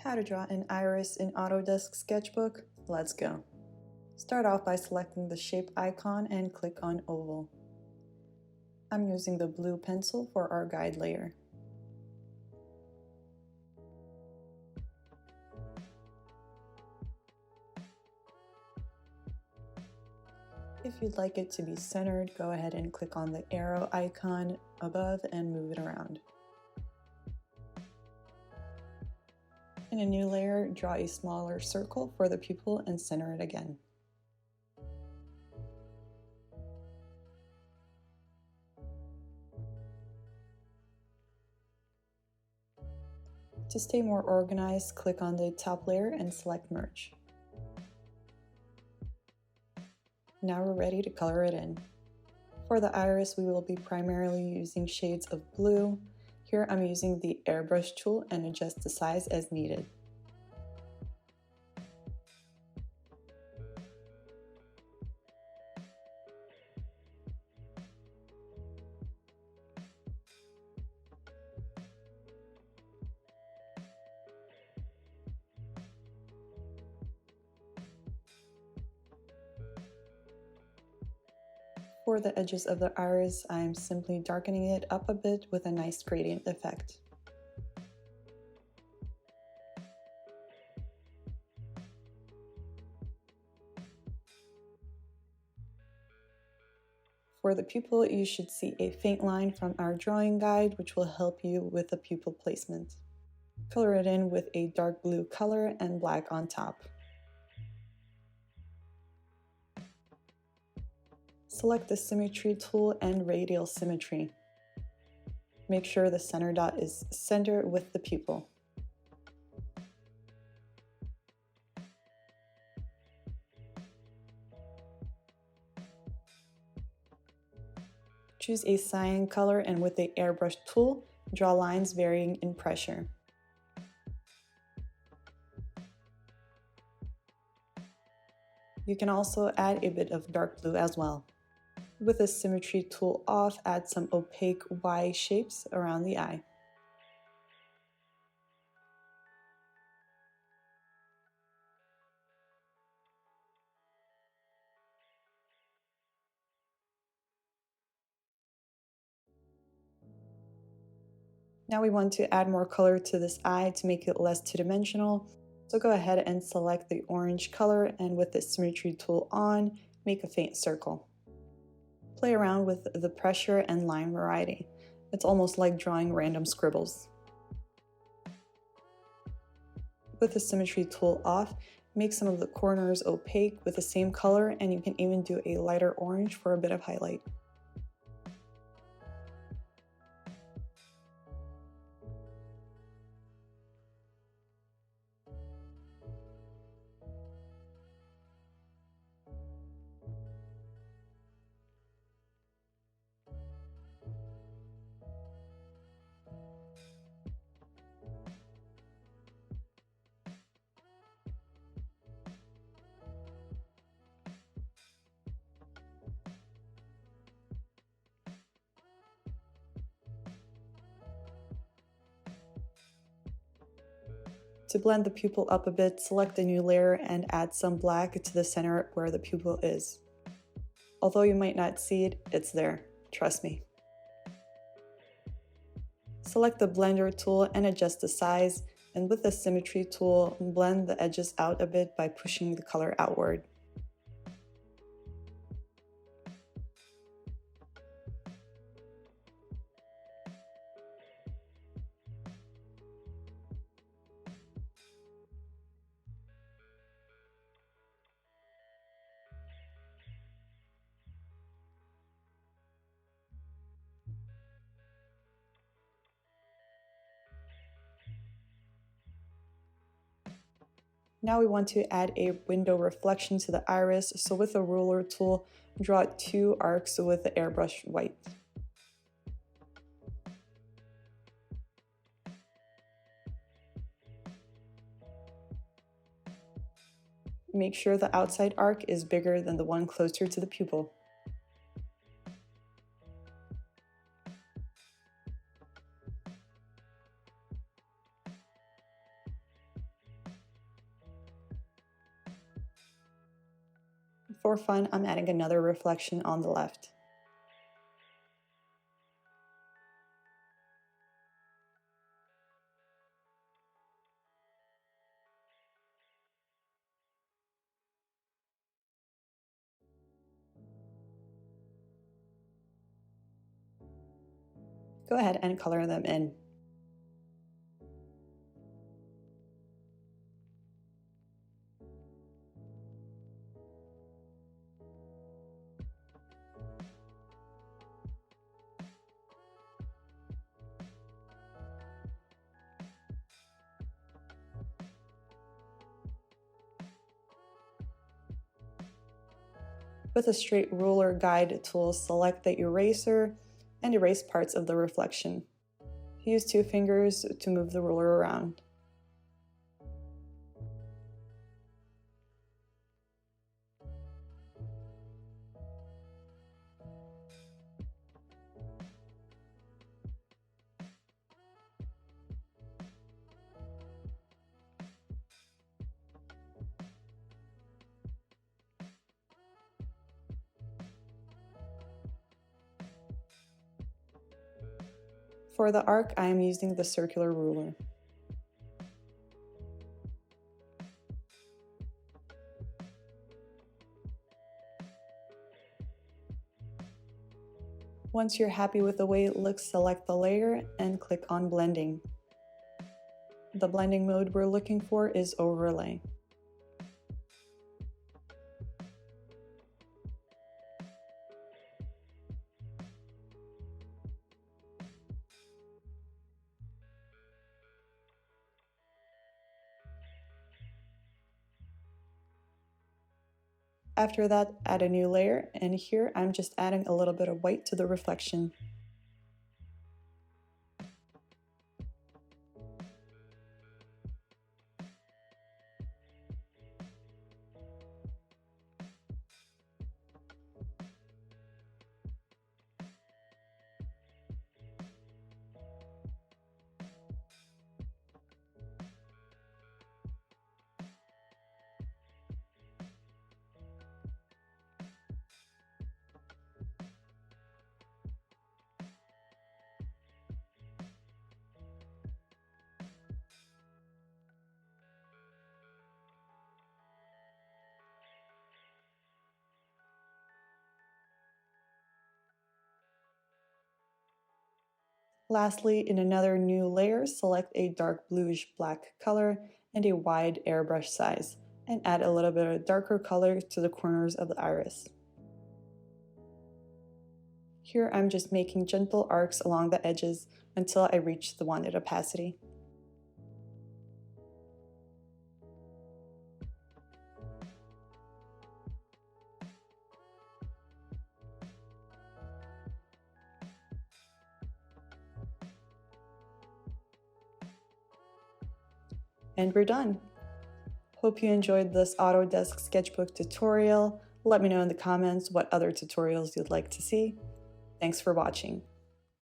How to draw an iris in Autodesk Sketchbook? Let's go. Start off by selecting the shape icon and click on Oval. I'm using the blue pencil for our guide layer. If you'd like it to be centered, go ahead and click on the arrow icon above and move it around. In a new layer, draw a smaller circle for the pupil and center it again. To stay more organized, click on the top layer and select Merge. Now we're ready to color it in. For the iris, we will be primarily using shades of blue. Here I'm using the airbrush tool and adjust the size as needed. For the edges of the iris, I'm simply darkening it up a bit with a nice gradient effect. For the pupil, you should see a faint line from our drawing guide, which will help you with the pupil placement. Color it in with a dark blue color and black on top. Select the Symmetry tool and Radial Symmetry. Make sure the center dot is centered with the pupil. Choose a cyan color and with the airbrush tool, draw lines varying in pressure. You can also add a bit of dark blue as well. With the Symmetry tool off, add some opaque Y shapes around the eye. Now we want to add more color to this eye to make it less two-dimensional. So go ahead and select the orange color and with the Symmetry tool on, make a faint circle. Play around with the pressure and line variety. It's almost like drawing random scribbles. With the Symmetry tool off, make some of the corners opaque with the same color, and you can even do a lighter orange for a bit of highlight. To blend the pupil up a bit, select a new layer and add some black to the center where the pupil is. Although you might not see it, it's there, trust me. Select the blender tool and adjust the size, and with the Symmetry tool, blend the edges out a bit by pushing the color outward. Now we want to add a window reflection to the iris, so with the ruler tool, draw 2 arcs with the airbrush white. Make sure the outside arc is bigger than the one closer to the pupil. For fun, I'm adding another reflection on the left. Go ahead and color them in. With a straight ruler guide tool, select the eraser and erase parts of the reflection. Use 2 fingers to move the ruler around. For the arc, I am using the circular ruler. Once you're happy with the way it looks, select the layer and click on Blending. The blending mode we're looking for is Overlay. After that, add a new layer, and here I'm just adding a little bit of white to the reflection. Lastly, in another new layer, select a dark bluish black color and a wide airbrush size, and add a little bit of darker color to the corners of the iris. Here I'm just making gentle arcs along the edges until I reach the wanted opacity. And we're done. Hope you enjoyed this Autodesk Sketchbook tutorial. Let me know in the comments what other tutorials you'd like to see. Thanks for watching.